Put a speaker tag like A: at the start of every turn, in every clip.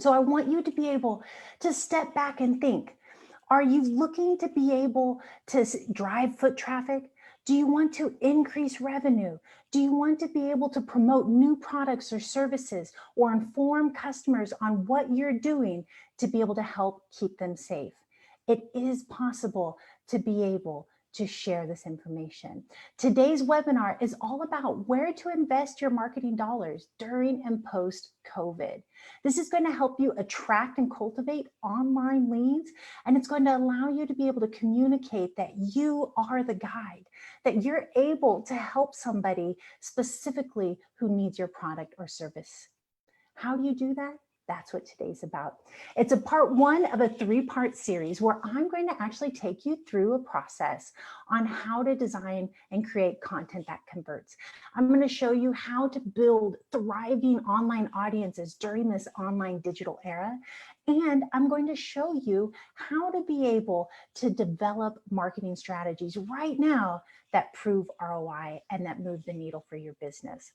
A: So I want you to be able to step back and think, are you looking to be able to drive foot traffic? Do you want to increase revenue? Do you want to be able to promote new products or services or inform customers on what you're doing to be able to help keep them safe? It is possible to be able to share this information. Today's webinar is all about where to invest your marketing dollars during and post COVID. This is going to help you attract and cultivate online leads, and it's going to allow you to be able to communicate that you are the guide, that you're able to help somebody specifically who needs your product or service. How do you do that? That's what today's about. It's a part one of a three-part series where I'm going to actually take you through a process on how to design and create content that converts. I'm going to show you how to build thriving online audiences during this online digital era. And I'm going to show you how to be able to develop marketing strategies right now that prove ROI and that move the needle for your business.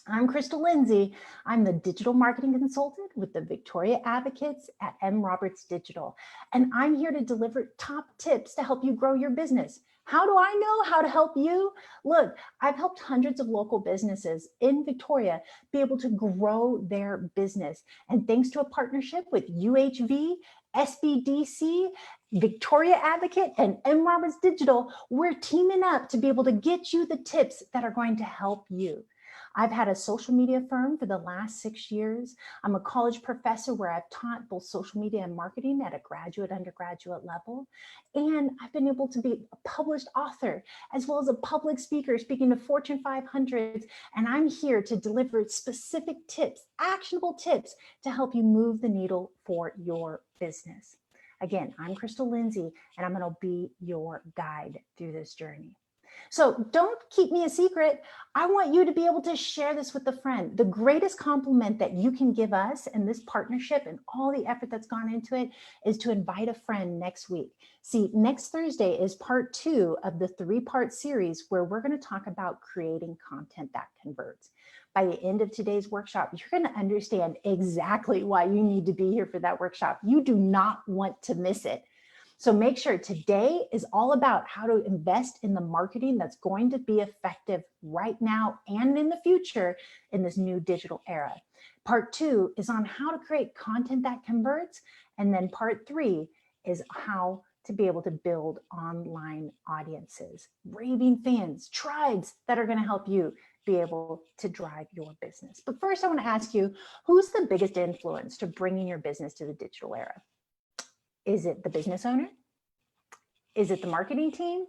A: I'm Crystal Lindsey. I'm the digital marketing consultant with the Victoria Advocates at M. Roberts Digital, and I'm here to deliver top tips to help you grow your business. How do I know how to help you? Look, I've helped hundreds of local businesses in Victoria be able to grow their business. And thanks to a partnership with UHV SBDC, Victoria Advocate, and M. Roberts Digital, we're teaming up to be able to get you the tips that are going to help you. I've had a social media firm for the last 6 years. I'm a college professor where I've taught both social media and marketing at a graduate, undergraduate level. And I've been able to be a published author, as well as a public speaker speaking to Fortune 500s. And I'm here to deliver specific tips, actionable tips to help you move the needle for your business. Again, I'm Crystal Lindsey, and I'm going to be your guide through this journey. So don't keep me a secret. I want you to be able to share this with a friend. The greatest compliment that you can give us in this partnership and all the effort that's gone into it is to invite a friend next week. See, next Thursday is part two of the three-part series where we're going to talk about creating content that converts. By the end of today's workshop, you're going to understand exactly why you need to be here for that workshop. You do not want to miss it. So make sure today is all about how to invest in the marketing that's going to be effective right now and in the future in this new digital era. Part two is on how to create content that converts. And then part three is how to be able to build online audiences, raving fans, tribes that are going to help you be able to drive your business. But first I want to ask you, who's the biggest influence to bringing your business to the digital era? Is it the business owner? Is it the marketing team?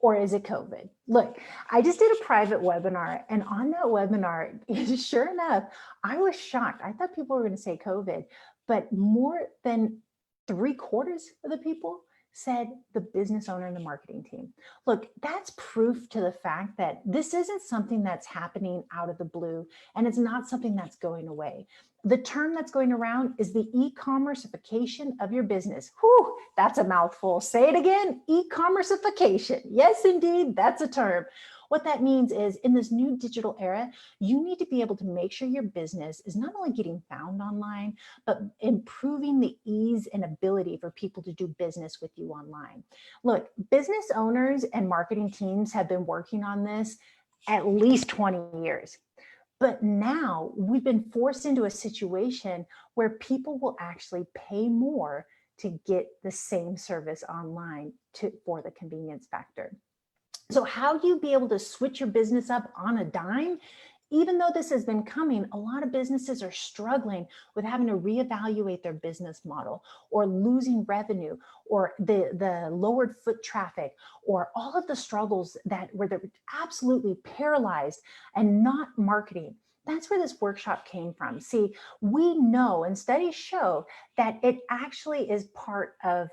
A: Or is it COVID? Look, I just did a private webinar, and on that webinar, sure enough, I was shocked. I thought people were going to say COVID, but more than 3/4 of the people said the business owner and the marketing team. Look, that's proof to the fact that this isn't something that's happening out of the blue, and it's not something that's going away. The term that's going around is the e-commerceification of your business. Whew, that's a mouthful. Say it again, e-commerceification. Yes, indeed, that's a term. What that means is in this new digital era, you need to be able to make sure your business is not only getting found online, but improving the ease and ability for people to do business with you online. Look, business owners and marketing teams have been working on this at least 20 years. But now we've been forced into a situation where people will actually pay more to get the same service online for the convenience factor. So how do you be able to switch your business up on a dime? Even though this has been coming, a lot of businesses are struggling with having to reevaluate their business model, or losing revenue, or the lowered foot traffic, or all of the struggles where they're absolutely paralyzed and not marketing. That's where this workshop came from. See, we know, and studies show, that it actually is part of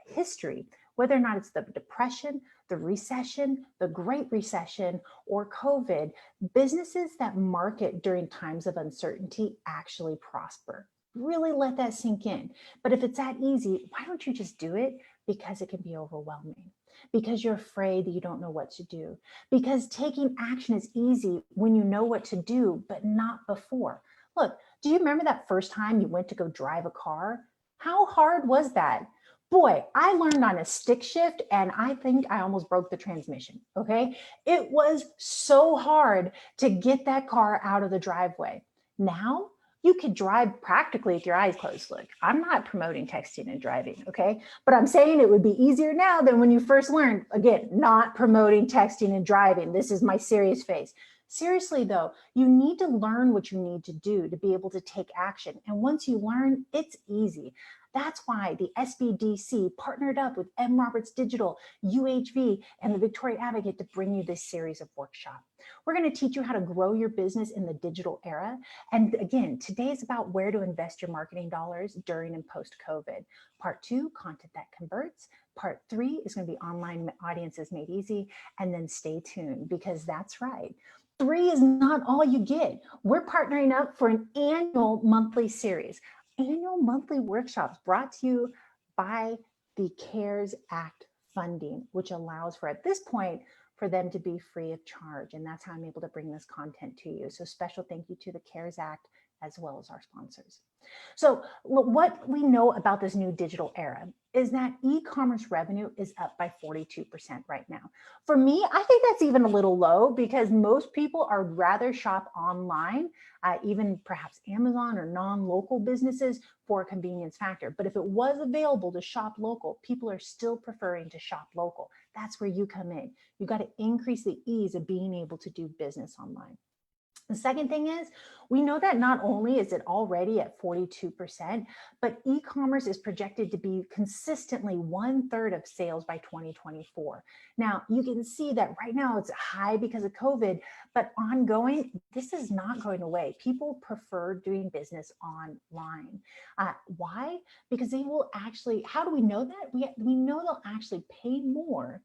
A: history, whether or not it's the Depression, the recession, the Great Recession, or COVID. Businesses that market during times of uncertainty actually prosper. Really let that sink in. But if it's that easy, why don't you just do it? Because it can be overwhelming. Because you're afraid that you don't know what to do. Because taking action is easy when you know what to do, but not before. Look, Do you remember that first time you went to go drive a car? How hard was that? Boy, I learned on a stick shift and I think I almost broke the transmission, okay? It was so hard to get that car out of the driveway. Now, you could drive practically with your eyes closed. Look, I'm not promoting texting and driving, okay? But I'm saying it would be easier now than when you first learned. Again, not promoting texting and driving. This is my serious face. Seriously though, you need to learn what you need to do to be able to take action. And once you learn, it's easy. That's why the SBDC partnered up with M. Roberts Digital, UHV, and the Victoria Advocate to bring you this series of workshops. We're going to teach you how to grow your business in the digital era. And again, today is about where to invest your marketing dollars during and post-COVID. Part 2, content that converts. Part 3 is going to be online audiences made easy. And then stay tuned, because that's right. 3 is not all you get. We're partnering up for an annual monthly series. Annual monthly workshops brought to you by the CARES Act funding, which allows for, at this point, for them to be free of charge. And that's how I'm able to bring this content to you. So special thank you to the CARES Act, as well as our sponsors. So what we know about this new digital era is that e-commerce revenue is up by 42% right now. For me, I think that's even a little low, because most people are rather shop online, even perhaps Amazon or non-local businesses, for a convenience factor. But if it was available to shop local, people are still preferring to shop local. That's where you come in. You got to increase the ease of being able to do business online. The second thing is, we know that not only is it already at 42%, but e-commerce is projected to be consistently 1/3 of sales by 2024. Now, you can see that right now it's high because of COVID, but ongoing, this is not going away. People prefer doing business online. Why? Because they will actually, how do we know that? We know they'll actually pay more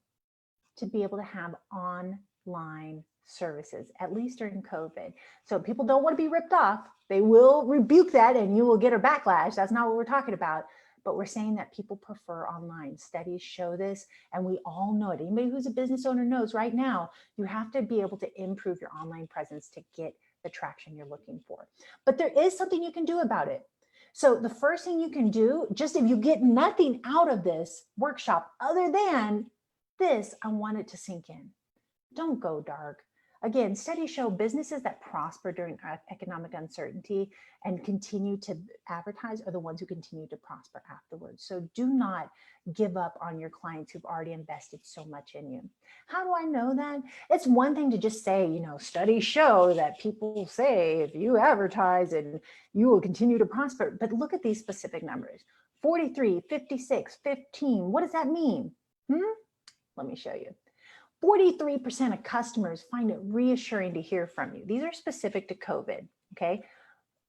A: to be able to have online services, at least during COVID. So people don't want to be ripped off. They will rebuke that and you will get a backlash. That's not what we're talking about. But we're saying that people prefer online. Studies show this, and we all know it. Anybody who's a business owner knows right now, you have to be able to improve your online presence to get the traction you're looking for. But there is something you can do about it. So the first thing you can do, just if you get nothing out of this workshop other than this, I want it to sink in. Don't go dark. Again, studies show businesses that prosper during economic uncertainty and continue to advertise are the ones who continue to prosper afterwards. So do not give up on your clients who've already invested so much in you. How do I know that? It's one thing to just say, you know, studies show that people say if you advertise and you will continue to prosper. But look at these specific numbers: 43, 56, 15. What does that mean? Let me show you. 43% of customers find it reassuring to hear from you. These are specific to COVID, okay?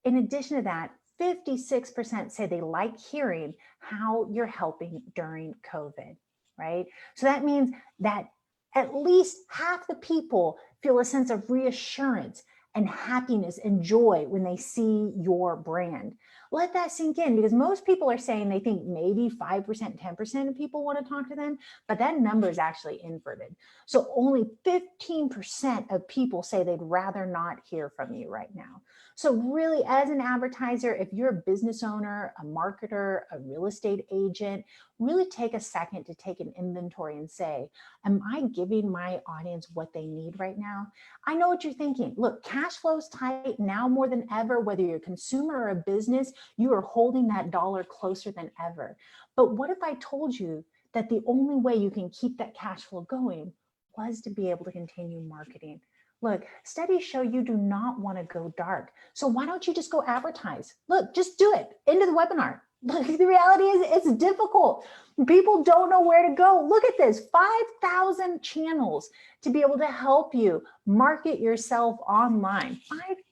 A: In addition to that, 56% say they like hearing how you're helping during COVID, right? So that means that at least half the people feel a sense of reassurance and happiness and joy when they see your brand. Let that sink in, because most people are saying they think maybe 5%, 10% of people want to talk to them, but that number is actually inverted. So only 15% of people say they'd rather not hear from you right now. So really, as an advertiser, if you're a business owner, a marketer, a real estate agent, really take a second to take an inventory and say, am I giving my audience what they need right now? I know what you're thinking. Look, cash flow is tight now more than ever. Whether you're a consumer or a business, you are holding that dollar closer than ever. But what if I told you that the only way you can keep that cash flow going was to be able to continue marketing? Look, studies show you do not want to go dark. So why don't you just go advertise? Look, just do it. Into the webinar. Look, the reality is it's difficult. People don't know where to go. Look at this, 5,000 channels to be able to help you market yourself online.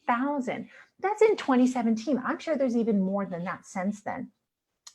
A: 5,000. That's in 2017. I'm sure there's even more than that since then.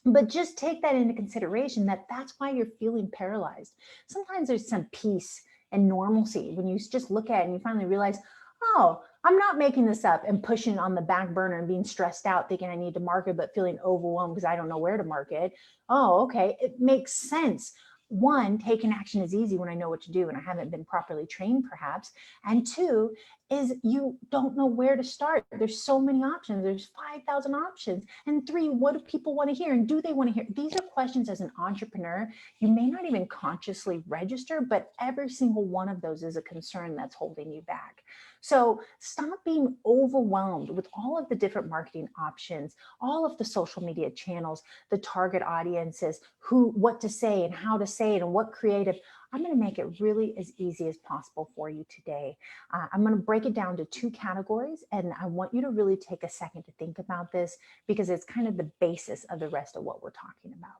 A: But just take that into consideration, that that's why you're feeling paralyzed. Sometimes there's some peace and normalcy when you just look at it and you finally realize, oh, I'm not making this up and pushing on the back burner and being stressed out thinking I need to market, but feeling overwhelmed because I don't know where to market. Oh, okay, it makes sense. One, taking action is easy when I know what to do and I haven't been properly trained perhaps. And two, is you don't know where to start. There's so many options. There's 5,000 options. And 3, what do people want to hear? And do they want to hear? These are questions as an entrepreneur you may not even consciously register, but every single one of those is a concern that's holding you back. So stop being overwhelmed with all of the different marketing options, all of the social media channels, the target audiences, what to say and how to say it and what creative. I'm going to make it really as easy as possible for you today. I'm going to break it down to 2 categories, and I want you to really take a second to think about this because it's kind of the basis of the rest of what we're talking about.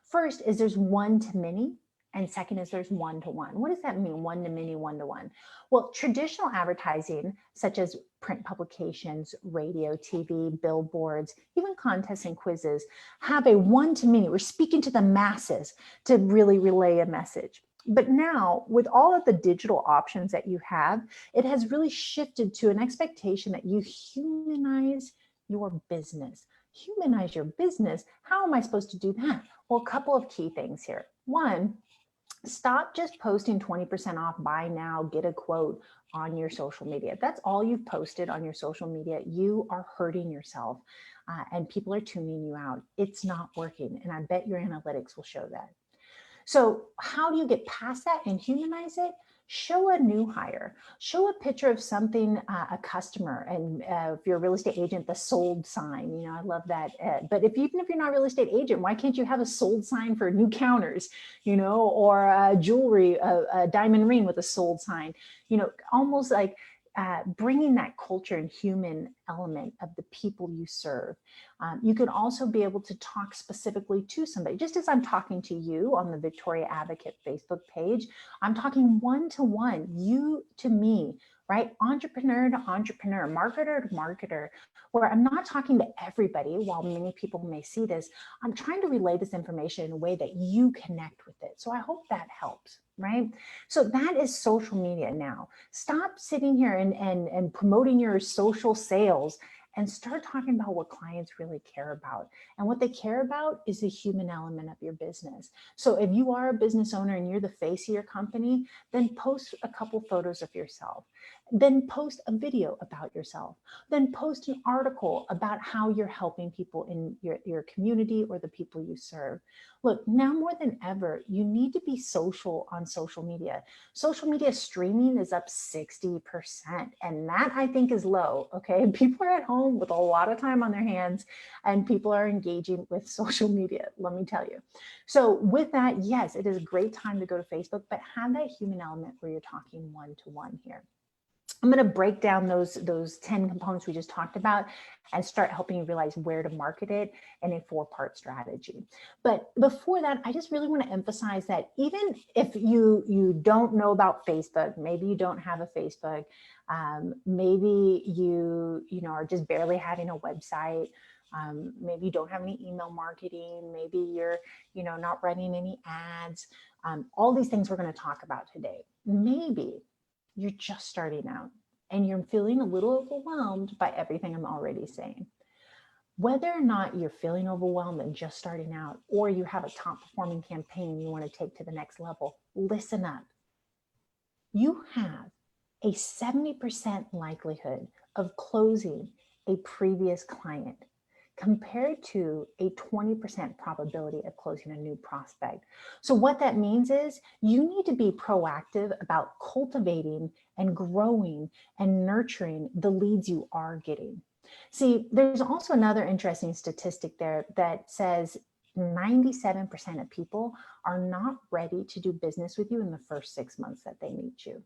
A: First is there's one to many, and second is there's one to one. What does that mean, one to many, one to one? Well, traditional advertising, such as print publications, radio, TV, billboards, even contests and quizzes, have a one to many. We're speaking to the masses to really relay a message. But now, with all of the digital options that you have, it has really shifted to an expectation that you humanize your business. Humanize your business. How am I supposed to do that? Well, a couple of key things here. One, stop just posting 20% off, buy now, get a quote on your social media. If that's all you've posted on your social media, you are hurting yourself and people are tuning you out. It's not working. And I bet your analytics will show that. So how do you get past that and humanize it? Show a new hire, show a picture of something, a customer, and if you're a real estate agent, the sold sign, you know, I love that. But even if you're not a real estate agent, why can't you have a sold sign for new counters, you know, or jewelry, a diamond ring with a sold sign, you know, almost like bringing that culture and human element of the people you serve. You could also be able to talk specifically to somebody. Just as I'm talking to you on the Victoria Advocate Facebook page, I'm talking one-to-one, you to me, right? Entrepreneur to entrepreneur, marketer to marketer, where I'm not talking to everybody. While many people may see this, I'm trying to relay this information in a way that you connect with it. So I hope that helps, right? So that is social media now. Stop sitting here and promoting your social sales and start talking about what clients really care about. And what they care about is the human element of your business. So if you are a business owner and you're the face of your company, then post a couple photos of yourself. Then post a video about yourself. Then post an article about how you're helping people in your community or the people you serve. Look, now more than ever, you need to be social on social media. Social media streaming is up 60%, and that I think is low, okay? People are at home with a lot of time on their hands, and people are engaging with social media, let me tell you. So with that, yes, it is a great time to go to Facebook, but have that human element where you're talking one-to-one here. I'm going to break down those 10 components we just talked about and start helping you realize where to market it in a 4-part strategy. But before that, I just really want to emphasize that even if you don't know about Facebook, maybe you don't have a Facebook, maybe you are just barely having a website, maybe you don't have any email marketing, maybe you're not running any ads, all these things we're going to talk about today. Maybe you're just starting out and you're feeling a little overwhelmed by everything I'm already saying. Whether or not you're feeling overwhelmed and just starting out, or you have a top performing campaign you want to take to the next level, listen up. You have a 70% likelihood of closing a previous client compared to a 20% probability of closing a new prospect. So what that means is you need to be proactive about cultivating and growing and nurturing the leads you are getting. See, there's also another interesting statistic there that says 97% of people are not ready to do business with you in the first 6 months that they meet you.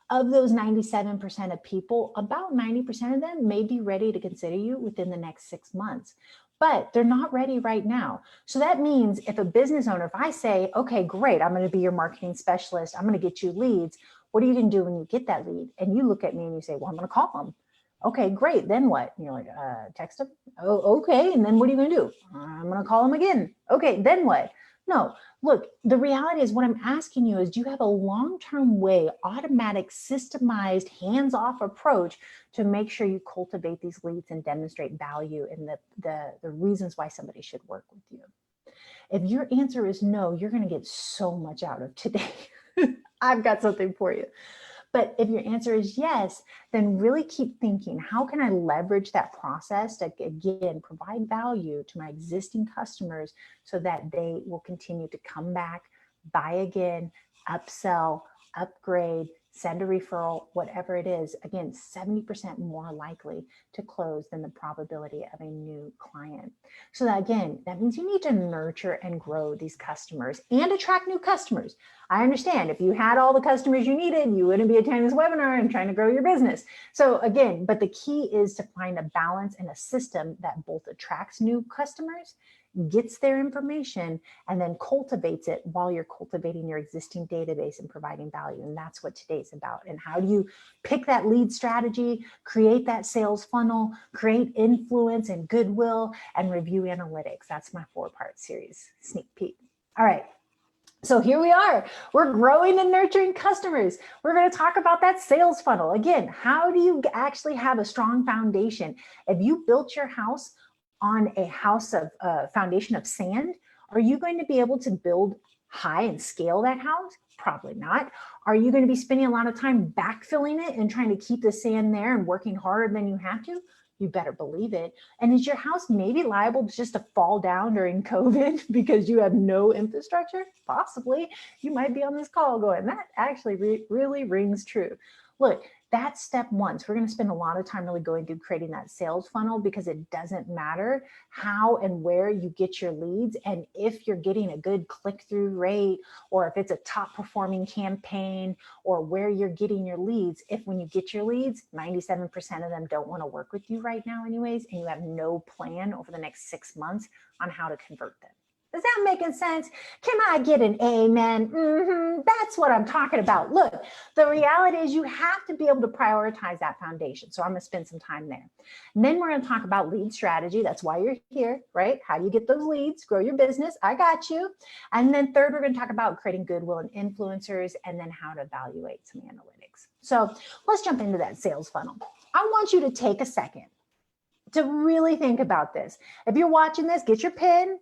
A: Of those 97% of people, about 90% of them may be ready to consider you within the next 6 months, but they're not ready right now. So that means if a business owner, if I say, okay, great, I'm going to be your marketing specialist, I'm going to get you leads, what are you going to do when you get that lead? And you look at me and you say, well, I'm going to call them. Okay, great. Then what? And you're like, text them. Oh, okay. And then what are you going to do? I'm going to call them again. Okay, then what? No, look, the reality is what I'm asking you is, do you have a long-term way, automatic, systemized, hands-off approach to make sure you cultivate these leads and demonstrate value in the reasons why somebody should work with you? If your answer is no, you're going to get so much out of today. I've got something for you. But if your answer is yes, then really keep thinking, how can I leverage that process to, again, provide value to my existing customers so that they will continue to come back, buy again, upsell, upgrade, send a referral, whatever it is. Again, 70% more likely to close than the probability of a new client. So that, again, that means you need to nurture and grow these customers and attract new customers. I understand if you had all the customers you needed, you wouldn't be attending this webinar and trying to grow your business. So again, but the key is to find a balance and a system that both attracts new customers, gets their information, and then cultivates it while you're cultivating your existing database and providing value. And that's what today's about. And how do you pick that lead strategy, create that sales funnel, create influence and goodwill, and review analytics. That's my 4-part series, sneak peek. All right. So here we are, we're growing and nurturing customers. We're going to talk about that sales funnel. Again, how do you actually have a strong foundation? If you built your house on a foundation of sand, are you going to be able to build high and scale that house? Probably not. Are you going to be spending a lot of time backfilling it and trying to keep the sand there and working harder than you have to? You better believe it. And is your house maybe liable just to fall down during COVID because you have no infrastructure? Possibly. You might be on this call going, that actually really rings true. Look, that's step one. So we're going to spend a lot of time really going through creating that sales funnel, because it doesn't matter how and where you get your leads. And if you're getting a good click-through rate, or if it's a top performing campaign, or where you're getting your leads, if when you get your leads, 97% of them don't want to work with you right now anyways, and you have no plan over the next 6 months on how to convert them. Is that making sense? Can I get an amen? That's what I'm talking about. Look, the reality is you have to be able to prioritize that foundation. So I'm going to spend some time there. And then we're going to talk about lead strategy. That's why you're here, right? How do you get those leads? Grow your business. I got you. And then third, we're going to talk about creating goodwill and influencers, and then how to evaluate some analytics. So let's jump into that sales funnel. I want you to take a second to really think about this. If you're watching this, get your pen,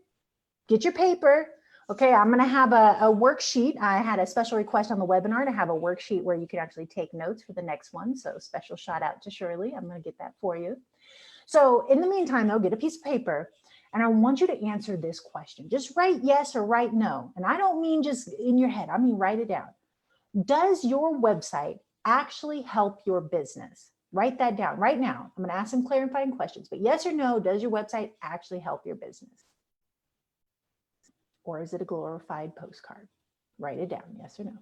A: get your paper. Okay, I'm going to have a worksheet. I had a special request on the webinar to have a worksheet where you can actually take notes for the next one. So special shout out to Shirley. I'm going to get that for you. So in the meantime, though, get a piece of paper, and I want you to answer this question. Just write yes or write no. And I don't mean just in your head. I mean, write it down. Does your website actually help your business? Write that down right now. I'm going to ask some clarifying questions, but yes or no, does your website actually help your business? Or is it a glorified postcard? Write it down, yes or no.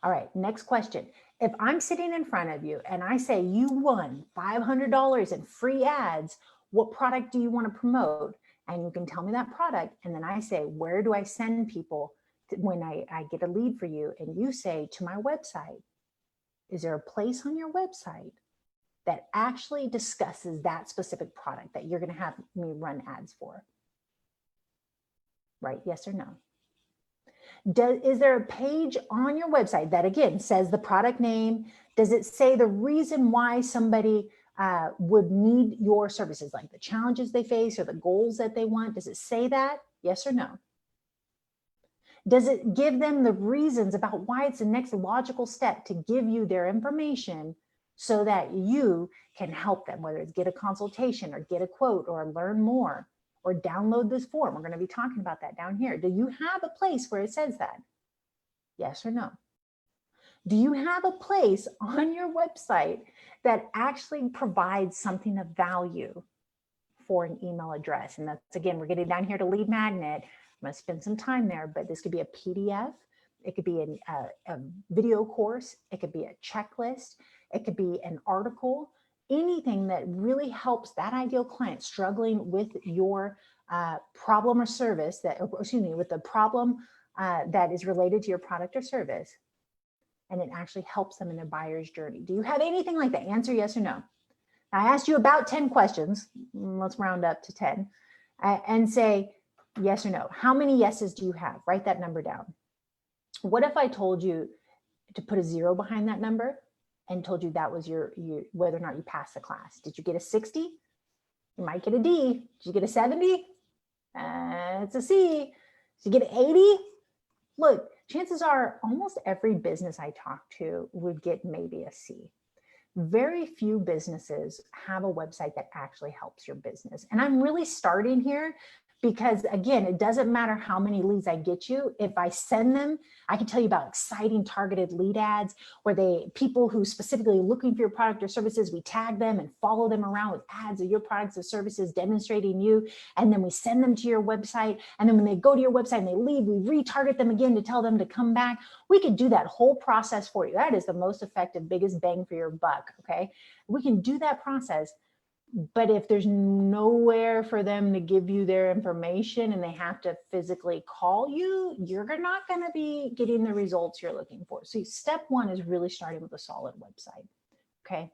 A: All right, next question. If I'm sitting in front of you and I say you won $500 in free ads, what product do you want to promote? And you can tell me that product. And then I say, where do I send people when I get a lead for you? And you say, to my website. Is there a place on your website that actually discusses that specific product that you're going to have me run ads for? Right? Yes or no? Is there a page on your website that, again, says the product name? Does it say the reason why somebody would need your services, like the challenges they face or the goals that they want? Does it say that? Yes or no? Does it give them the reasons about why it's the next logical step to give you their information so that you can help them, whether it's get a consultation or get a quote or learn more? Or download this form. We're going to be talking about that down here. Do you have a place where it says that? Yes or no? Do you have a place on your website that actually provides something of value for an email address? And that's, again, we're getting down here to lead magnet. I'm going to spend some time there, but this could be a PDF. It could be a video course. It could be a checklist. It could be an article. Anything that really helps that ideal client struggling with your problem or service with the problem that is related to your product or service, and it actually helps them in their buyer's journey. Do you have anything like that? Answer yes or no. I asked you about 10 questions. Let's round up to 10 and say yes or no. How many yeses do you have? Write that number down. What if I told you to put a 0 behind that number and told you that was your whether or not you passed the class? Did you get a 60? You might get a D. Did you get a 70? It's a C. Did you get an 80? Look, chances are almost every business I talk to would get maybe a C. Very few businesses have a website that actually helps your business. And I'm really starting here because, again, it doesn't matter how many leads I get you. If I send them, I can tell you about exciting targeted lead ads where people who specifically are looking for your product or services, we tag them and follow them around with ads of your products or services demonstrating you. And then we send them to your website. And then when they go to your website and they leave, we retarget them again to tell them to come back. We could do that whole process for you. That is the most effective, biggest bang for your buck, okay? We can do that process. But if there's nowhere for them to give you their information and they have to physically call you, you're not going to be getting the results you're looking for. So step one is really starting with a solid website. Okay,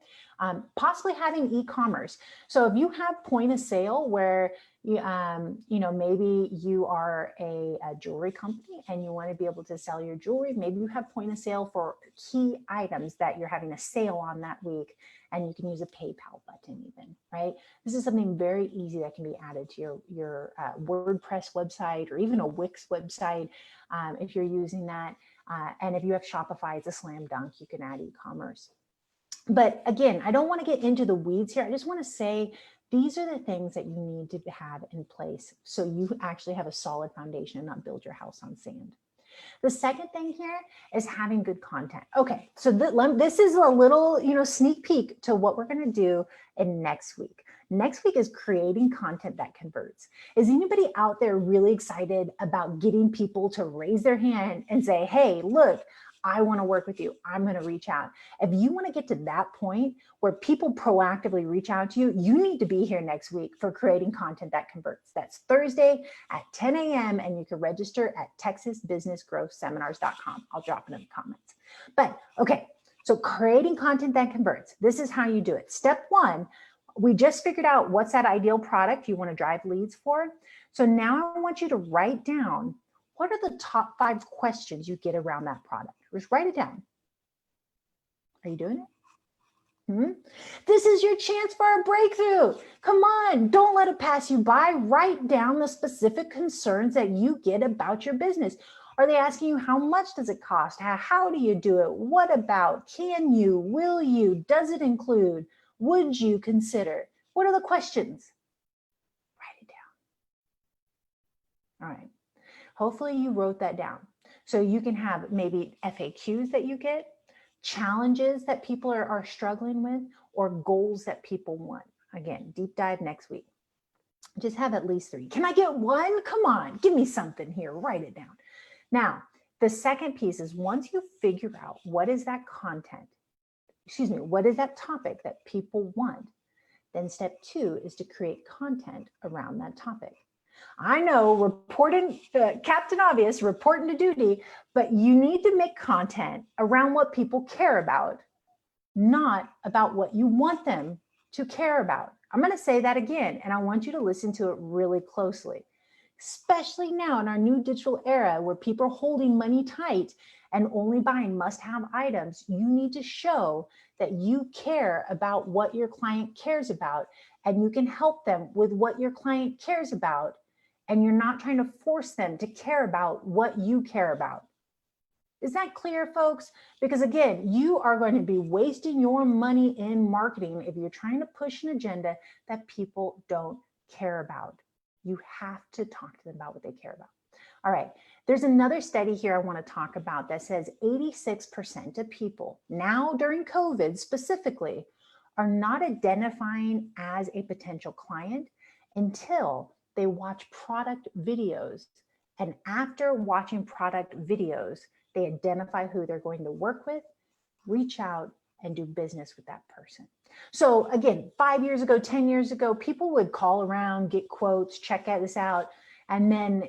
A: possibly having e-commerce. So if you have point of sale where maybe you are a jewelry company and you want to be able to sell your jewelry, maybe you have point of sale for key items that you're having a sale on that week, and you can use a PayPal button even, right? This is something very easy that can be added to your WordPress website or even a Wix website if you're using that. And if you have Shopify, it's a slam dunk. You can add e-commerce. But again, I don't want to get into the weeds here. I just want to say these are the things that you need to have in place so you actually have a solid foundation and not build your house on sand. The second thing here is having good content. Okay, so this is a little, sneak peek to what we're going to do in next week. Next week is creating content that converts. Is anybody out there really excited about getting people to raise their hand and say, hey, look, I want to work with you. I'm going to reach out. If you want to get to that point where people proactively reach out to you, you need to be here next week for creating content that converts. That's Thursday at 10 a.m. and you can register at texasbusinessgrowthseminars.com. I'll drop it in the comments. But okay, so creating content that converts. This is how you do it. Step one, we just figured out what's that ideal product you want to drive leads for. So now I want you to write down what are the top 5 questions you get around that product. Just write it down. Are you doing it? This is your chance for a breakthrough. Come on, don't let it pass you by. Write down the specific concerns that you get about your business. Are they asking you how much does it cost? How do you do it? What about? Can you? Will you? Does it include? Would you consider? What are the questions? Write it down. All right. Hopefully you wrote that down. So you can have maybe FAQs that you get, challenges that people are struggling with, or goals that people want. Again, deep dive next week. Just have at least 3. Can I get 1? Come on, give me something here. Write it down. Now, the second piece is once you figure out what is that content, what is that topic that people want, then step 2 is to create content around that topic. I know, Captain Obvious, reporting to duty, but you need to make content around what people care about, not about what you want them to care about. I'm going to say that again, and I want you to listen to it really closely, especially now in our new digital era where people are holding money tight and only buying must-have items. You need to show that you care about what your client cares about, and you can help them with what your client cares about. And you're not trying to force them to care about what you care about. Is that clear, folks? Because again, you are going to be wasting your money in marketing if you're trying to push an agenda that people don't care about. You have to talk to them about what they care about. All right, there's another study here I want to talk about that says 86% of people now during COVID specifically are not identifying as a potential client until they watch product videos. And after watching product videos, they identify who they're going to work with, reach out, and do business with that person. So again, 5 years ago, 10 years ago, people would call around, get quotes, check this out, and then,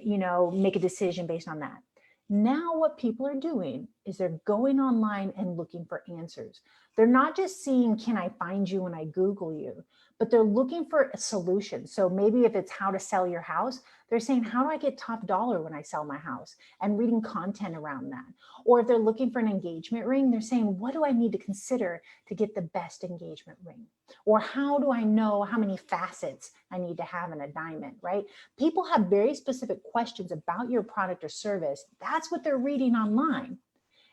A: make a decision based on that. Now what people are doing is they're going online and looking for answers. They're not just seeing, can I find you when I Google you, but they're looking for a solution. So maybe if it's how to sell your house, they're saying, how do I get top dollar when I sell my house? And reading content around that. Or if they're looking for an engagement ring, they're saying, what do I need to consider to get the best engagement ring? Or how do I know how many facets I need to have in a diamond, right? People have very specific questions about your product or service. That's what they're reading online.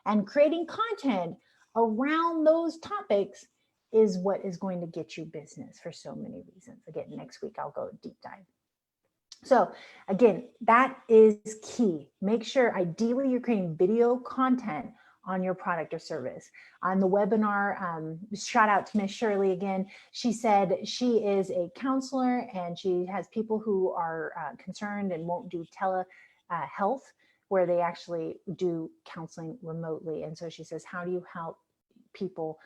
A: And creating content around those topics is what is going to get you business for so many reasons. Again, next week I'll go deep dive. So again, that is key. Make sure ideally you're creating video content on your product or service. On the webinar, shout out to Miss Shirley again. She said she is a counselor and she has people who are concerned and won't do telehealth, where they actually do counseling remotely. And so she says, how do you help people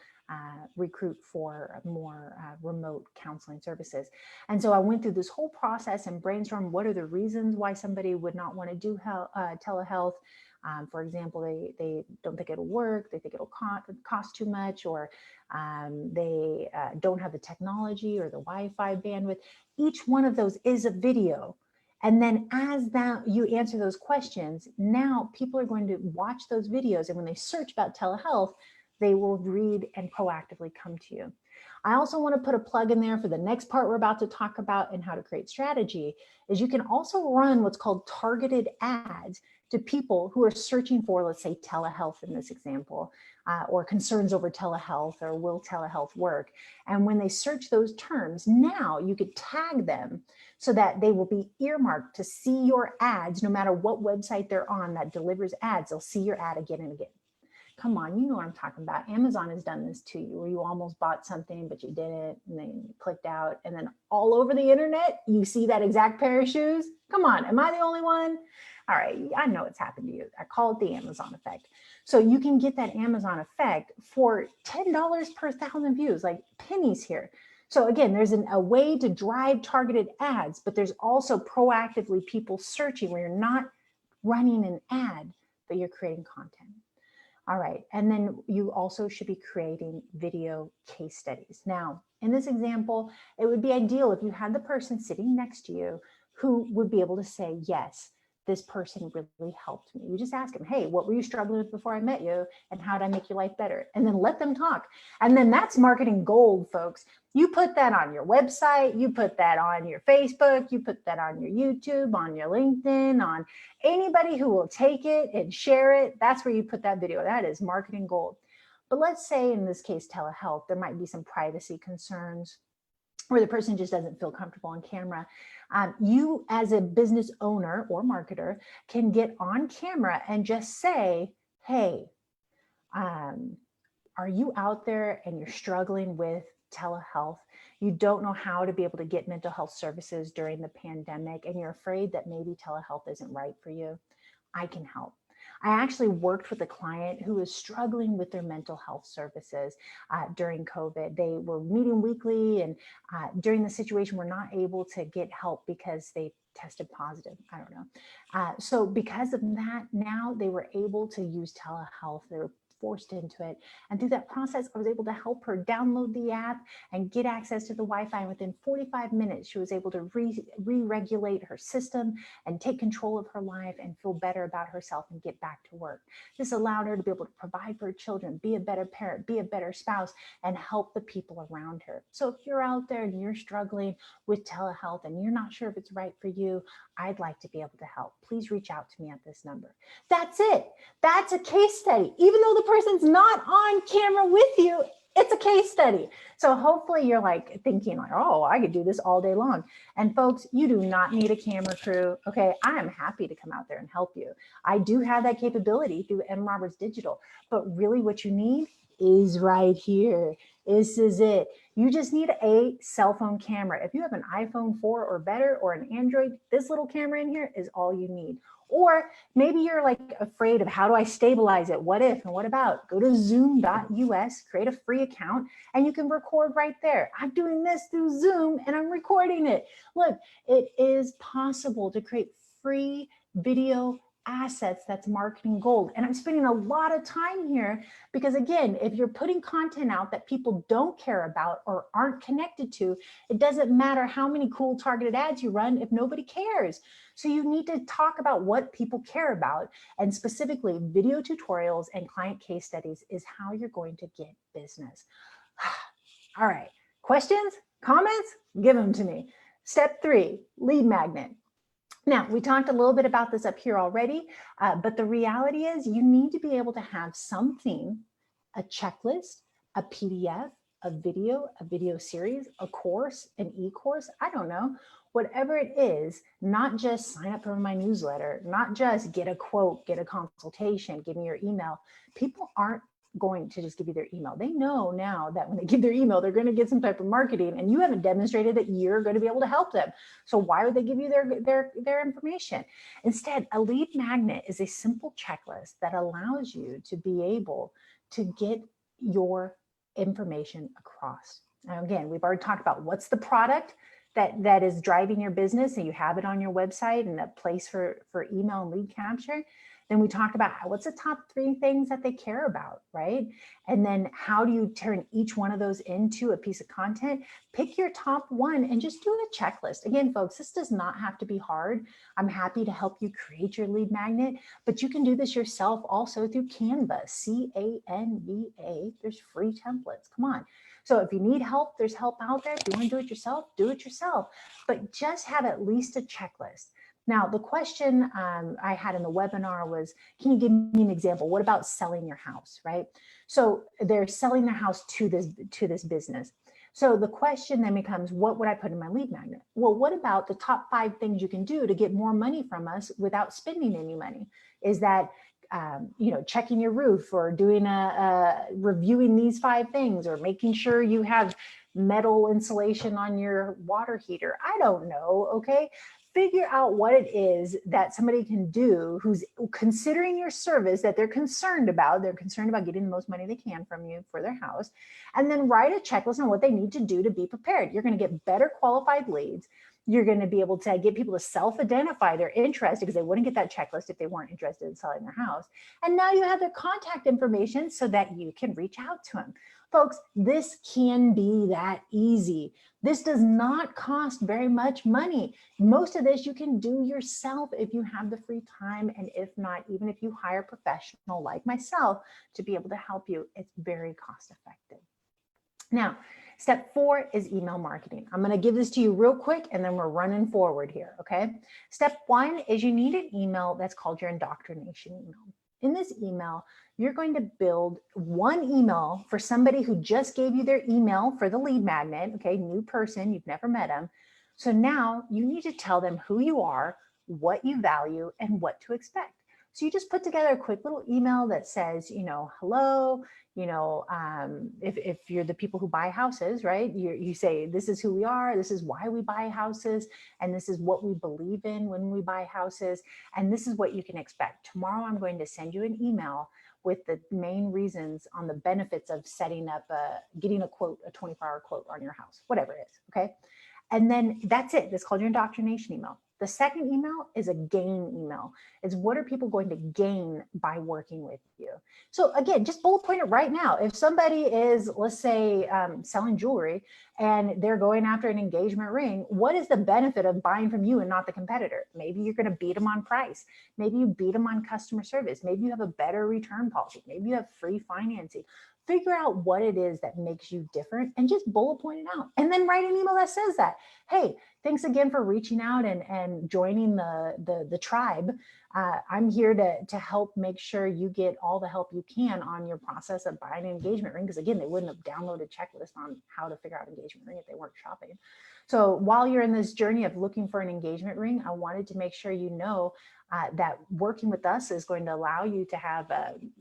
A: recruit for more remote counseling services? And so I went through this whole process and brainstormed what are the reasons why somebody would not want to do telehealth. For example, they don't think it'll work, they think it'll cost too much, or they don't have the technology or the Wi-Fi bandwidth. Each one of those is a video. And then as that you answer those questions, now people are going to watch those videos, and when they search about telehealth, they will read and proactively come to you. I also want to put a plug in there for the next part we're about to talk about and how to create strategy, is you can also run what's called targeted ads to people who are searching for, let's say, telehealth in this example, or concerns over telehealth, or will telehealth work? And when they search those terms, now you could tag them so that they will be earmarked to see your ads, no matter what website they're on that delivers ads, they'll see your ad again and again. Come on, you know what I'm talking about. Amazon has done this to you, where you almost bought something, but you didn't, and then you clicked out, and then all over the internet, you see that exact pair of shoes. Come on, am I the only one? All right, I know it's happened to you. I call it the Amazon effect. So you can get that Amazon effect for $10 per 1,000 views, like pennies here. So again, there's a way to drive targeted ads, but there's also proactively people searching where you're not running an ad, but you're creating content. All right, and then you also should be creating video case studies. Now, in this example, it would be ideal if you had the person sitting next to you who would be able to say, yes, this person really helped me. You just ask them, hey, what were you struggling with before I met you? And how did I make your life better? And then let them talk. And then that's marketing gold, folks. You put that on your website, you put that on your Facebook, you put that on your YouTube, on your LinkedIn, on anybody who will take it and share it. That's where you put that video. That is marketing gold. But let's say in this case, telehealth, there might be some privacy concerns where the person just doesn't feel comfortable on camera. You as a business owner or marketer can get on camera and just say, hey, are you out there and you're struggling with telehealth? You don't know how to be able to get mental health services during the pandemic, and you're afraid that maybe telehealth isn't right for you. I can help. I actually worked with a client who was struggling with their mental health services during COVID. They were meeting weekly, and during the situation were not able to get help because they tested positive. I don't know. So because of that, now they were able to use telehealth. They were forced into it. And through that process, I was able to help her download the app and get access to the Wi-Fi. And within 45 minutes, she was able to re-regulate her system and take control of her life and feel better about herself and get back to work. This allowed her to be able to provide for her children, be a better parent, be a better spouse, and help the people around her. So if you're out there and you're struggling with telehealth and you're not sure if it's right for you, I'd like to be able to help. Please reach out to me at this number. That's it. That's a case study. Even though the person's not on camera with you, it's a case study. So hopefully you're like thinking like, oh, I could do this all day long. And folks, you do not need a camera crew. Okay, I am happy to come out there and help you. I do have that capability through M. Roberts Digital, but really what you need is right here. This is it. You just need a cell phone camera. If you have an iPhone 4 or better, or an Android, this little camera in here is all you need. Or maybe you're like afraid of how do I stabilize it? What if and what about? Go to zoom.us, create a free account, and you can record right there. I'm doing this through Zoom and I'm recording it. Look, it is possible to create free video assets that's marketing gold. And I'm spending a lot of time here because, again, if you're putting content out that people don't care about or aren't connected to, it doesn't matter how many cool targeted ads you run if nobody cares. So you need to talk about what people care about, and specifically video tutorials and client case studies is how you're going to get business. All right, questions, comments, give them to me. Step 3, lead magnet. Now, we talked a little bit about this up here already, but the reality is you need to be able to have something, a checklist, a PDF, a video series, a course, an e-course, I don't know, whatever it is, not just sign up for my newsletter, not just get a quote, get a consultation, give me your email. People aren't going to just give you their email. They know now that when they give their email, they're going to get some type of marketing, and you haven't demonstrated that you're going to be able to help them. So why would they give you their information? Instead, a lead magnet is a simple checklist that allows you to be able to get your information across. Now, again, we've already talked about what's the product that is driving your business, and you have it on your website and a place for email and lead capture. Then we talked about what's the top 3 things that they care about, right? And then how do you turn each one of those into a piece of content? Pick your top 1 and just do a checklist. Again, folks, this does not have to be hard. I'm happy to help you create your lead magnet, but you can do this yourself also through Canva, C-A-N-V-A. There's free templates, come on. So if you need help, there's help out there. If you want to do it yourself, do it yourself, but just have at least a checklist. Now, the question I had in the webinar was, can you give me an example? What about selling your house, right? So they're selling their house to this business. So the question then becomes, what would I put in my lead magnet? Well, what about the top 5 things you can do to get more money from us without spending any money? Is that checking your roof, or doing reviewing these 5 things, or making sure you have metal insulation on your water heater? I don't know, okay? Figure out what it is that somebody can do who's considering your service, that they're concerned about. They're concerned about getting the most money they can from you for their house. And then write a checklist on what they need to do to be prepared. You're going to get better qualified leads. You're going to be able to get people to self-identify their interest, because they wouldn't get that checklist if they weren't interested in selling their house. And now you have their contact information so that you can reach out to them. Folks, this can be that easy. This does not cost very much money. Most of this you can do yourself if you have the free time, and if not, even if you hire a professional like myself to be able to help you, it's very cost effective. Now, step 4 is email marketing. I'm going to give this to you real quick, and then we're running forward here, okay? Step 1 is you need an email that's called your indoctrination email. In this email, you're going to build one email for somebody who just gave you their email for the lead magnet, okay, new person, you've never met them. So now you need to tell them who you are, what you value, and what to expect. So you just put together a quick little email that says, hello, if you're the people who buy houses, right? You say, this is who we are, this is why we buy houses, and this is what we believe in when we buy houses, and this is what you can expect. Tomorrow, I'm going to send you an email with the main reasons on the benefits of setting up, getting a quote, a 24-hour quote on your house, whatever it is, okay? And then that's it. That's called your indoctrination email. The second email is a gain email. It's what are people going to gain by working with you? So again, just bullet point it right now. If somebody is, let's say, selling jewelry and they're going after an engagement ring, what is the benefit of buying from you and not the competitor? Maybe you're going to beat them on price. Maybe you beat them on customer service. Maybe you have a better return policy. Maybe you have free financing. Figure out what it is that makes you different and just bullet point it out. And then write an email that says that, hey, thanks again for reaching out and joining the tribe. I'm here to help make sure you get all the help you can on your process of buying an engagement ring. Because again, they wouldn't have downloaded a checklist on how to figure out an engagement ring if they weren't shopping. So while you're in this journey of looking for an engagement ring, I wanted to make sure you know that working with us is going to allow you to have an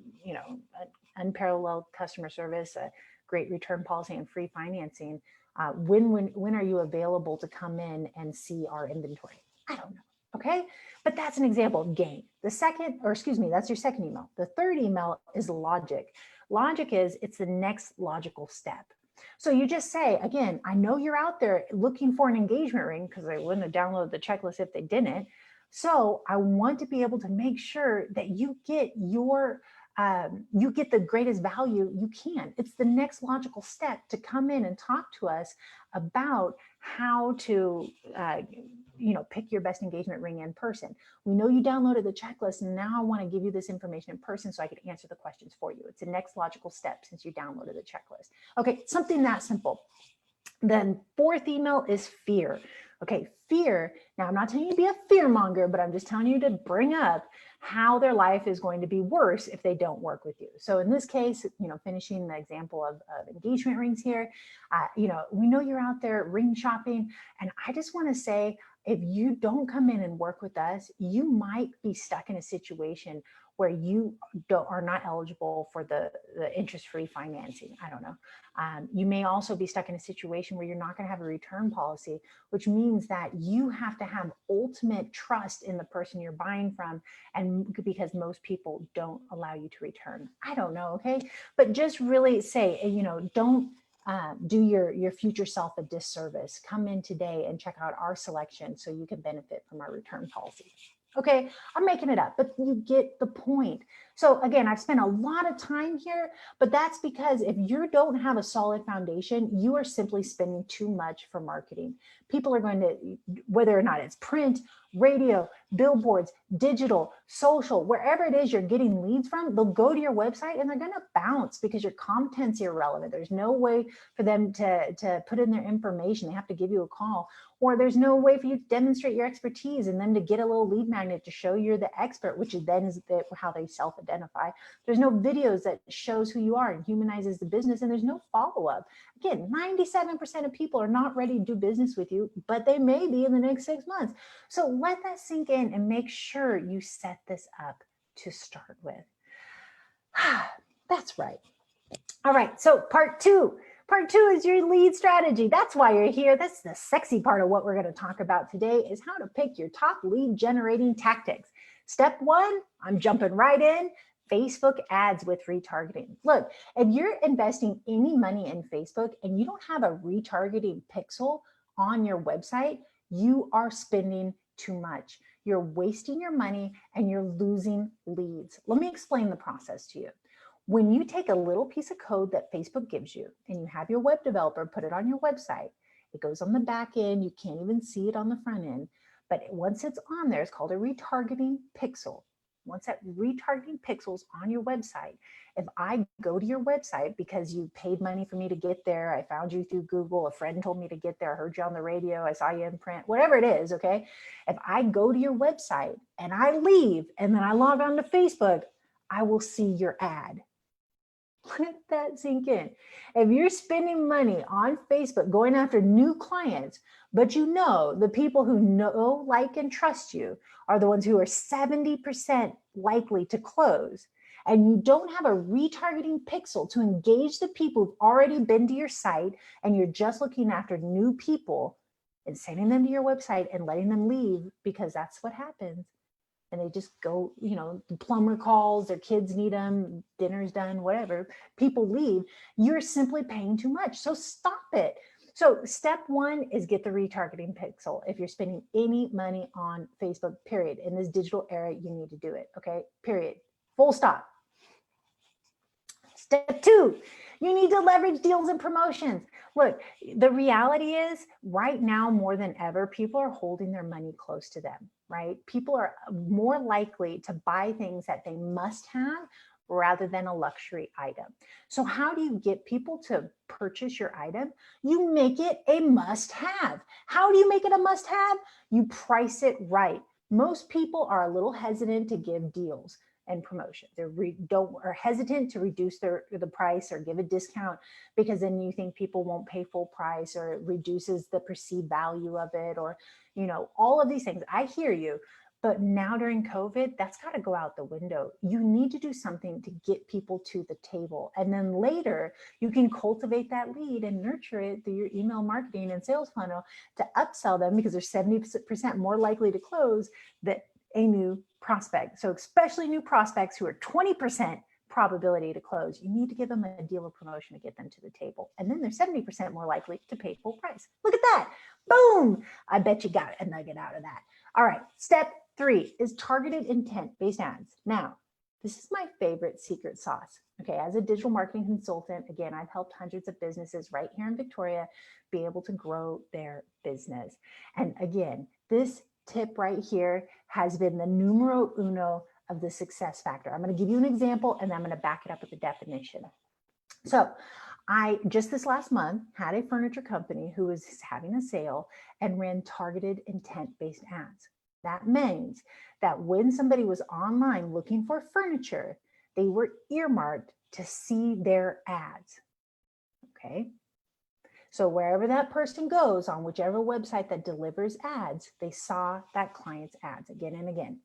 A: unparalleled customer service, a great return policy, and free financing. When are you available to come in and see our inventory? I don't know. Okay, but that's an example of gain. That's your second email. The third email is logic. Logic is, it's the next logical step. So you just say, again, I know you're out there looking for an engagement ring, because they wouldn't have downloaded the checklist if they didn't, So I want to be able to make sure that you get you get the greatest value you can. It's the next logical step to come in and talk to us about how to, pick your best engagement ring in person. We know you downloaded the checklist, and now I want to give you this information in person so I could answer the questions for you. It's the next logical step since you downloaded the checklist. Okay, something that simple. Then fourth email is fear. Okay, fear. Now, I'm not telling you to be a fear monger, but I'm just telling you to bring up how their life is going to be worse if they don't work with you. So in this case, finishing the example of engagement rings here, we know you're out there ring shopping. And I just want to say, if you don't come in and work with us, you might be stuck in a situation where you are not eligible for the interest-free financing. I don't know. You may also be stuck in a situation where you're not going to have a return policy, which means that you have to have ultimate trust in the person you're buying from, and because most people don't allow you to return. I don't know, okay? But just really say, don't do your future self a disservice. Come in today and check out our selection so you can benefit from our return policy. Okay, I'm making it up, but you get the point. So again, I've spent a lot of time here, but that's because if you don't have a solid foundation, you are simply spending too much for marketing. People are going to, whether or not it's print, radio, billboards, digital, social, wherever it is you're getting leads from, they'll go to your website and they're going to bounce because your content's irrelevant. There's no way for them to put in their information. They have to give you a call. Or there's no way for you to demonstrate your expertise and then to get a little lead magnet to show you're the expert, which is then how they self-identify. There's no videos that shows who you are and humanizes the business, and there's no follow-up. Again, 97% of people are not ready to do business with you, but they may be in the next 6 months. So let that sink in and make sure you set this up to start with. That's right. All right, so part two. Part two is your lead strategy. That's why you're here. That's the sexy part of what we're going to talk about today, is how to pick your top lead generating tactics. Step one, I'm jumping right in. Facebook ads with retargeting. Look, if you're investing any money in Facebook and you don't have a retargeting pixel on your website, you are spending too much. You're wasting your money and you're losing leads. Let me explain the process to you. When you take a little piece of code that Facebook gives you and you have your web developer put it on your website, it goes on the back end, you can't even see it on the front end, but once it's on there, it's called a retargeting pixel. Once that retargeting pixel's on your website, if I go to your website because you paid money for me to get there, I found you through Google, a friend told me to get there, I heard you on the radio, I saw you in print, whatever it is, okay? If I go to your website and I leave and then I log on to Facebook, I will see your ad. Let that sink in. If you're spending money on Facebook going after new clients, but you know the people who know, like, and trust you are the ones who are 70% likely to close, and you don't have a retargeting pixel to engage the people who've already been to your site, and you're just looking after new people and sending them to your website and letting them leave because that's what happens. And they just go, the plumber calls, their kids need them, dinner's done, whatever, people leave, you're simply paying too much. So stop it. So step one is get the retargeting pixel. If you're spending any money on Facebook, period, in this digital era, you need to do it, okay, period, full stop. Step two, you need to leverage deals and promotions. Look, the reality is right now more than ever, people are holding their money close to them, right? People are more likely to buy things that they must have rather than a luxury item. So how do you get people to purchase your item? You make it a must-have. How do you make it a must-have? You price it right. Most people are a little hesitant to give deals and promotion. They are hesitant to reduce the price or give a discount because then you think people won't pay full price, or it reduces the perceived value of it, or all of these things. I hear you, but now during COVID, that's got to go out the window. You need to do something to get people to the table, and then later you can cultivate that lead and nurture it through your email marketing and sales funnel to upsell them, because they're 70% more likely to close than a new prospect. So especially new prospects who are 20% probability to close, you need to give them a deal or promotion to get them to the table. And then they're 70% more likely to pay full price. Look at that. Boom. I bet you got a nugget out of that. All right. Step 3 is targeted intent-based ads. Now, this is my favorite secret sauce. Okay, as a digital marketing consultant, again, I've helped hundreds of businesses right here in Victoria be able to grow their business. And again, this tip right here has been the numero uno of the success factor. I'm going to give you an example and then I'm going to back it up with a definition. So I just this last month had a furniture company who was having a sale and ran targeted intent-based ads. That means that when somebody was online looking for furniture, they were earmarked to see their ads. Okay. So wherever that person goes on whichever website that delivers ads, they saw that client's ads again and again.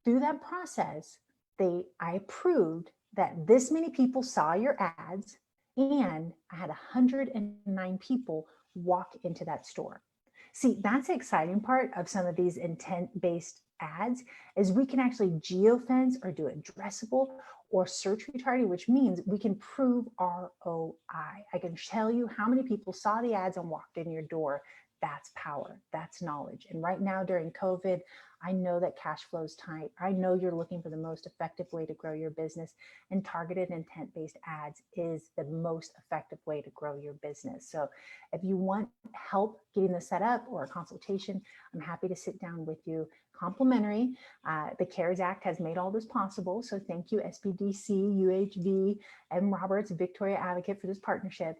A: Through that process, I proved that this many people saw your ads, and I had 109 people walk into that store. See, that's the exciting part of some of these intent-based ads is we can actually geofence or do addressable or search retargeting, which means we can prove ROI. I can tell you how many people saw the ads and walked in your door. That's power, that's knowledge. And right now during COVID, I know that cash flow is tight. I know you're looking for the most effective way to grow your business, and targeted intent-based ads is the most effective way to grow your business. So if you want help getting this set up or a consultation, I'm happy to sit down with you complimentary. The CARES Act has made all this possible. So thank you, SBDC, UHV, and Roberts, Victoria Advocate, for this partnership.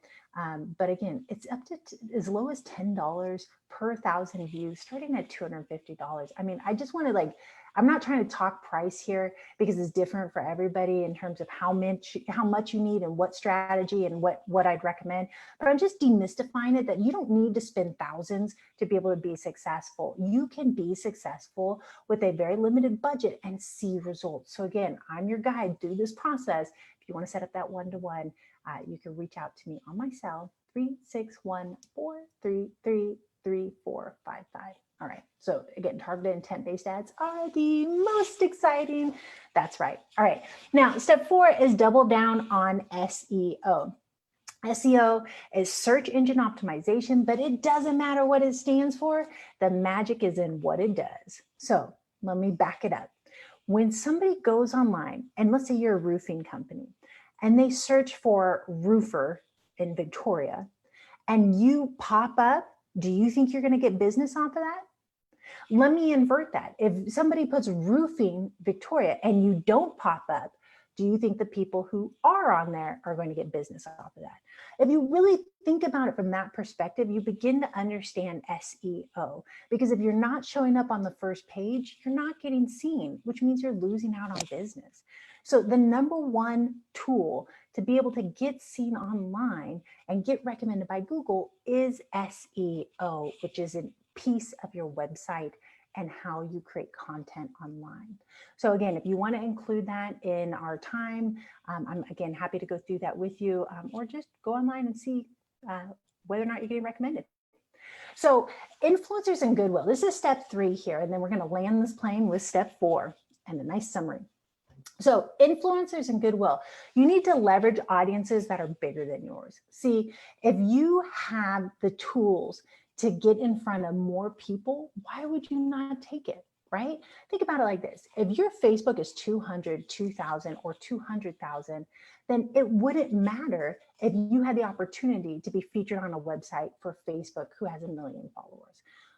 A: But again, it's up to as low as $10 per 1,000 views, starting at $250. I mean, I just want to I'm not trying to talk price here because it's different for everybody in terms of how much you need and what strategy and what I'd recommend. But I'm just demystifying it that you don't need to spend thousands to be able to be successful. You can be successful with a very limited budget and see results. So again, I'm your guide through this process. If you want to set up that one-to-one, you can reach out to me on my cell, 361-433-3455. All right. So again, targeted intent-based ads are the most exciting. That's right. All right. Now, step 4 is double down on SEO. SEO is search engine optimization, but it doesn't matter what it stands for. The magic is in what it does. So let me back it up. When somebody goes online, and let's say you're a roofing company, and they search for roofer in Victoria, and you pop up, do you think you're going to get business off of that? Let me invert that. If somebody puts roofing Victoria and you don't pop up, do you think the people who are on there are going to get business off of that? If you really think about it from that perspective, you begin to understand SEO. Because if you're not showing up on the first page, you're not getting seen, which means you're losing out on business. So the number one tool to be able to get seen online and get recommended by Google is SEO, which is a piece of your website and how you create content online. So again, if you want to include that in our time, I'm again happy to go through that with you, or just go online and see whether or not you're getting recommended. So influencers and Goodwill, this is step 3 here, and then we're going to land this plane with step 4 and a nice summary. So influencers and Goodwill, you need to leverage audiences that are bigger than yours. See, if you have the tools to get in front of more people, why would you not take it, right? Think about it like this. If your Facebook is 200, 2,000, or 200,000, then it wouldn't matter if you had the opportunity to be featured on a website for Facebook who has 1 million followers.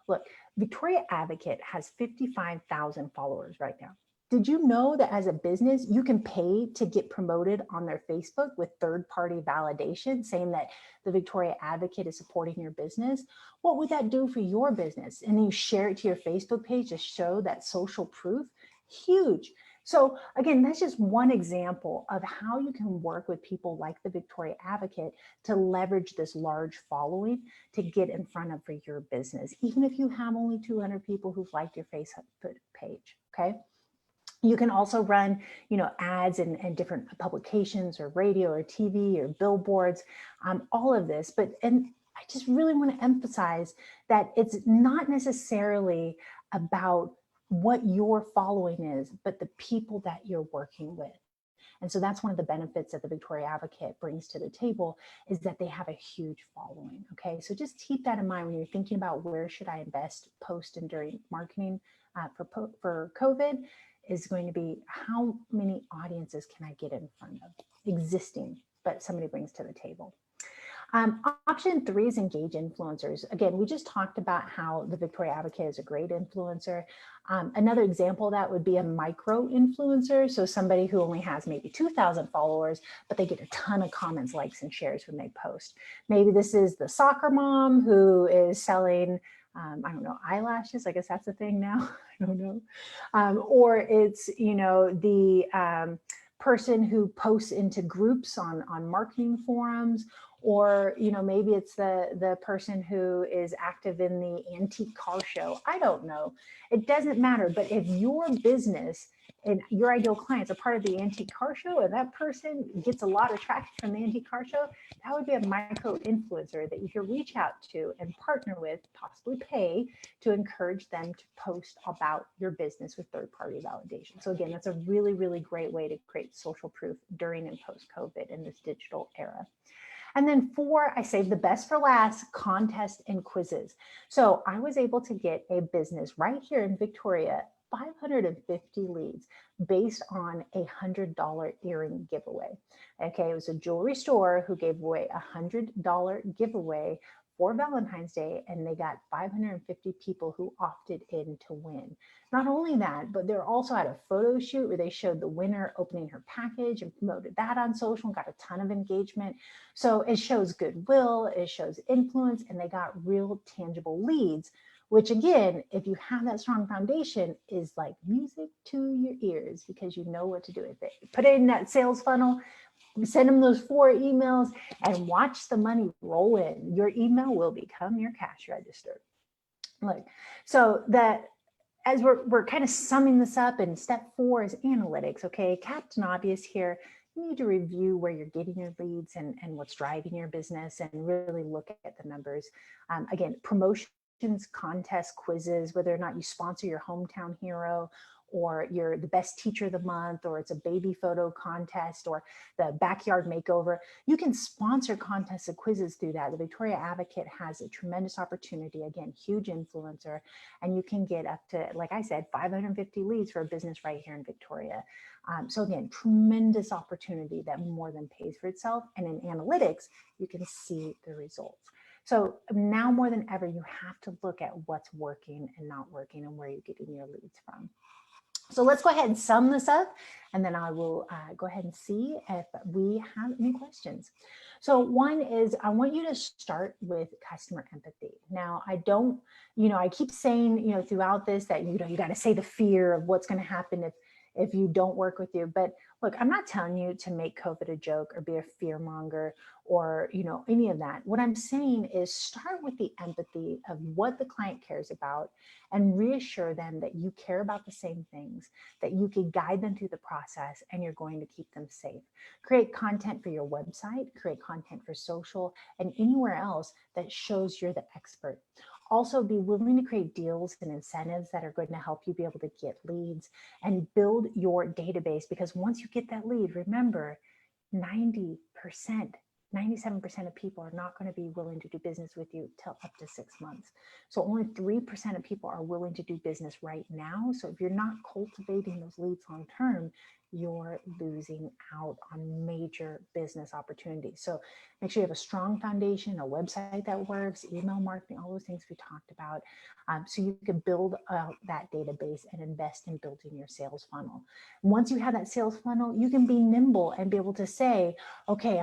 A: Look, Victoria Advocate has 55,000 followers right now. Did you know that as a business, you can pay to get promoted on their Facebook with third-party validation saying that the Victoria Advocate is supporting your business? What would that do for your business? And then you share it to your Facebook page to show that social proof. Huge. So again, that's just one example of how you can work with people like the Victoria Advocate to leverage this large following to get in front of for your business, even if you have only 200 people who've liked your Facebook page, okay? You can also run, ads in different publications or radio or TV or billboards, all of this. And I just really want to emphasize that it's not necessarily about what your following is, but the people that you're working with. And so that's one of the benefits that the Victoria Advocate brings to the table, is that they have a huge following. Okay, so just keep that in mind when you're thinking about where should I invest post and during marketing for COVID, is going to be how many audiences can I get in front of existing, but somebody brings to the table. Option 3 is engage influencers. Again, we just talked about how the Victoria Advocate is a great influencer. Another example of that would be a micro influencer. So somebody who only has maybe 2,000 followers, but they get a ton of comments, likes, and shares when they post. Maybe this is the soccer mom who is selling, I don't know, eyelashes. I guess that's a thing now. I don't know. Or it's, you know, the person who posts into groups on marketing forums. Or, you know, maybe it's the person who is active in the antique car show. I don't know. It doesn't matter. But if your business and your ideal clients are part of the antique car show, and that person gets a lot of traction from the antique car show, that would be a micro influencer that you can reach out to and partner with, possibly pay to encourage them to post about your business with third-party validation. So again, that's a really, really great way to create social proof during and post-COVID in this digital era. And then 4, I saved the best for last, contests and quizzes. So I was able to get a business right here in Victoria, 550 leads based on a $100 earring giveaway. Okay, it was a jewelry store who gave away a $100 giveaway for Valentine's Day, and they got 550 people who opted in to win. Not only that, but they also had a photo shoot where they showed the winner opening her package and promoted that on social and got a ton of engagement. So it shows goodwill, it shows influence, and they got real tangible leads, which again, if you have that strong foundation, is like music to your ears because you know what to do with it. Put it in that sales funnel, send them those 4 emails and watch the money roll in. Your email will become your cash register. Look, so that as we're kind of summing this up, and step 4 is analytics. Okay, Captain Obvious here. You need to review where you're getting your leads and what's driving your business, and really look at the numbers. Again, promotions, contests, quizzes, whether or not you sponsor your hometown hero, or you're the best teacher of the month, or it's a baby photo contest, or the backyard makeover. You can sponsor contests and quizzes through that. The Victoria Advocate has a tremendous opportunity, again, huge influencer, and you can get up to, like I said, 550 leads for a business right here in Victoria. So again, tremendous opportunity that more than pays for itself. And in analytics, you can see the results. So now more than ever, you have to look at what's working and not working and where you're getting your leads from. So let's go ahead and sum this up, and then I will go ahead and see if we have any questions. So one is, I want you to start with customer empathy. Now, I don't, I keep saying, throughout this that, you got to say the fear of what's going to happen if you don't work with you. But look, I'm not telling you to make COVID a joke or be a fear monger or, any of that. What I'm saying is start with the empathy of what the client cares about and reassure them that you care about the same things, that you can guide them through the process, and you're going to keep them safe. Create content for your website, create content for social, and anywhere else that shows you're the expert. Also, be willing to create deals and incentives that are going to help you be able to get leads and build your database, because once you get that lead, remember, 90%, 97% of people are not going to be willing to do business with you till up to 6 months. So only 3% of people are willing to do business right now. So if you're not cultivating those leads long term, you're losing out on major business opportunities. So make sure you have a strong foundation, a website that works, email marketing, all those things we talked about, so you can build out that database and invest in building your sales funnel. Once you have that sales funnel, you can be nimble and be able to say, okay,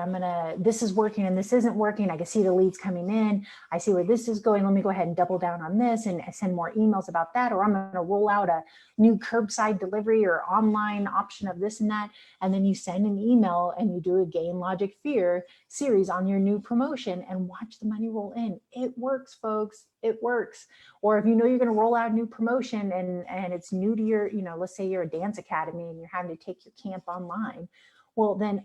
A: this is working and this isn't working. I can see the leads coming in. I see where this is going. Let me go ahead and double down on this and send more emails about that. Or I'm going to roll out a new curbside delivery or online option of this and that. And then you send an email and you do a Gain Logic Fear series on your new promotion and watch the money roll in. It works, folks. It works. Or if you're going to roll out a new promotion and it's new to your, let's say you're a dance academy and you're having to take your camp online. Well, then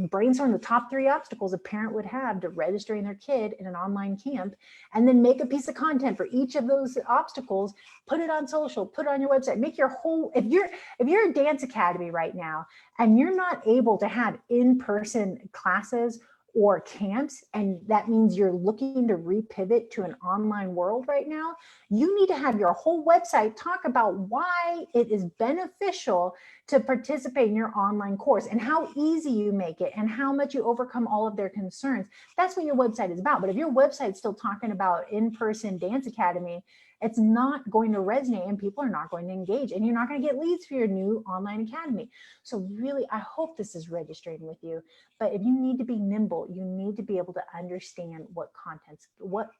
A: brainstorm the top 3 obstacles a parent would have to registering their kid in an online camp, and then make a piece of content for each of those obstacles, put it on social, put it on your website, make your whole, if you're a dance academy right now and you're not able to have in-person classes or camps, and that means you're looking to repivot to an online world right now, you need to have your whole website talk about why it is beneficial to participate in your online course and how easy you make it and how much you overcome all of their concerns. That's what your website is about. But if your website's still talking about in-person dance academy, it's not going to resonate and people are not going to engage, and you're not going to get leads for your new online academy. So really, I hope this is registering with you. But if you need to be nimble, you need to be able to understand what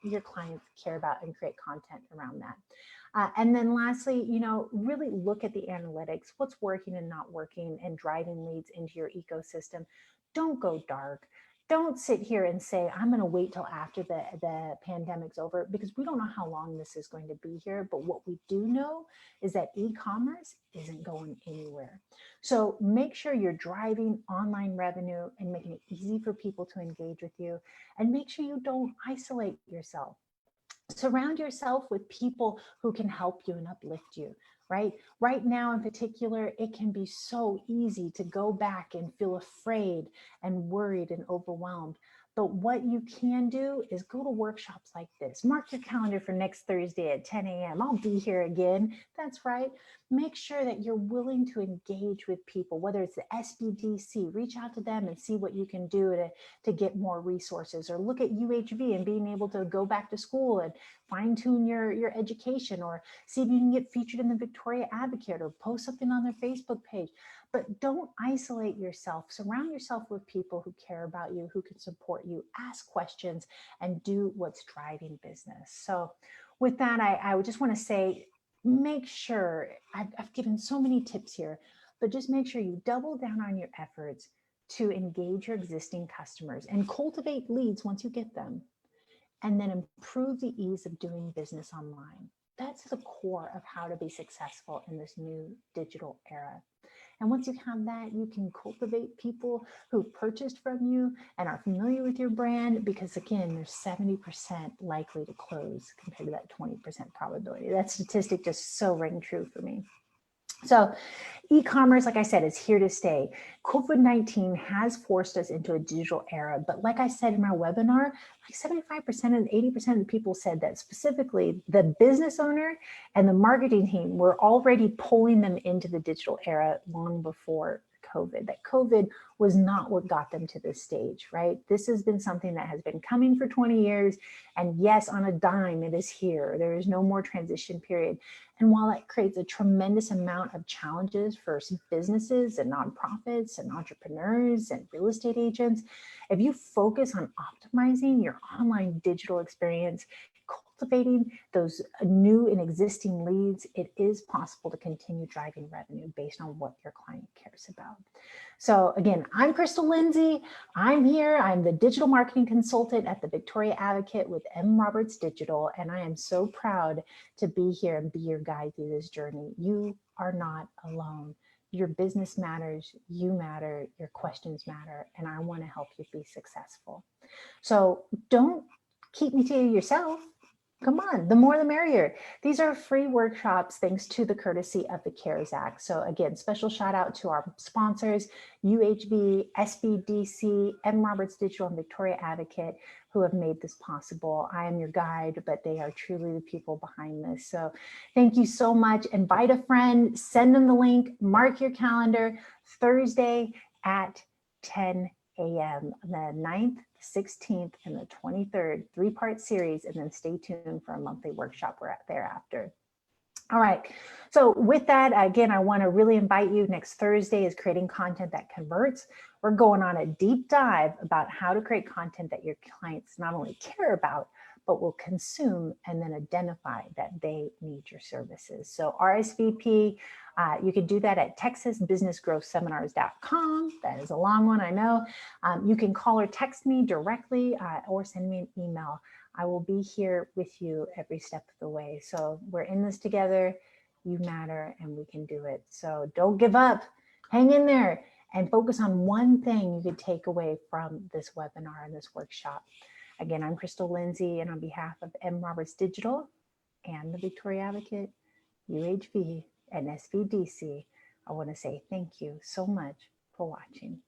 A: your clients care about and create content around that. And then lastly, really look at the analytics, what's working and not working, and driving leads into your ecosystem. Don't go dark. Don't sit here and say, I'm going to wait till after the pandemic's over, because we don't know how long this is going to be here. But what we do know is that e-commerce isn't going anywhere. So make sure you're driving online revenue and making it easy for people to engage with you, and make sure you don't isolate yourself. Surround yourself with people who can help you and uplift you, right? Right now in particular, it can be so easy to go back and feel afraid and worried and overwhelmed. But what you can do is go to workshops like this. Mark your calendar for next Thursday at 10 a.m. I'll be here again. That's right. Make sure that you're willing to engage with people, whether it's the SBDC, reach out to them and see what you can do to get more resources, or look at UHV and being able to go back to school and fine tune your education, or see if you can get featured in the Victoria Advocate or post something on their Facebook page. But don't isolate yourself. Surround yourself with people who care about you, who can support you, ask questions, and do what's driving business. So with that, I would just want to say, make sure, I've given so many tips here, but just make sure you double down on your efforts to engage your existing customers and cultivate leads once you get them, and then improve the ease of doing business online. That's the core of how to be successful in this new digital era. And once you have that, you can cultivate people who purchased from you and are familiar with your brand, because again, there's 70% likely to close compared to that 20% probability. That statistic just so rang true for me. So e-commerce, like I said, is here to stay. COVID-19 has forced us into a digital era, but like I said in my webinar, like 75% and 80% of the people said that specifically the business owner and the marketing team were already pulling them into the digital era long before COVID. That COVID was not what got them to this stage, right? This has been something that has been coming for 20 years. And yes, on a dime, it is here. There is no more transition period. And while that creates a tremendous amount of challenges for some businesses and nonprofits and entrepreneurs and real estate agents, if you focus on optimizing your online digital experience, cultivating those new and existing leads, it is possible to continue driving revenue based on what your client cares about. So again, I'm Crystal Lindsey. I'm here. I'm the digital marketing consultant at the Victoria Advocate with M. Roberts Digital, and I am so proud to be here and be your guide through this journey. You are not alone. Your business matters, you matter, your questions matter, and I want to help you be successful. So don't keep me to yourself. Come on, the more the merrier. These are free workshops thanks to the courtesy of the CARES Act. So again, special shout out to our sponsors, UHV, SBDC, M. Roberts Digital, and Victoria Advocate, who have made this possible. I am your guide, but they are truly the people behind this. So thank you so much. Invite a friend, send them the link, mark your calendar, Thursday at 10 a.m. the 9th, 16th, and the 23rd, 3-part series, and then stay tuned for a monthly workshop thereafter. All right, so with that, again, I want to really invite you. Next Thursday is creating content that converts. We're going on a deep dive about how to create content that your clients not only care about, but will consume and then identify that they need your services. So RSVP, you can do that at texasbusinessgrowthseminars.com. That is a long one, I know. You can call or text me directly or send me an email. I will be here with you every step of the way. So we're in this together. You matter and we can do it. So don't give up. Hang in there. and focus on one thing you could take away from this webinar and this workshop. Again, I'm Crystal Lindsey, and on behalf of M. Roberts Digital and the Victoria Advocate, UHV, and SBDC, I want to say thank you so much for watching.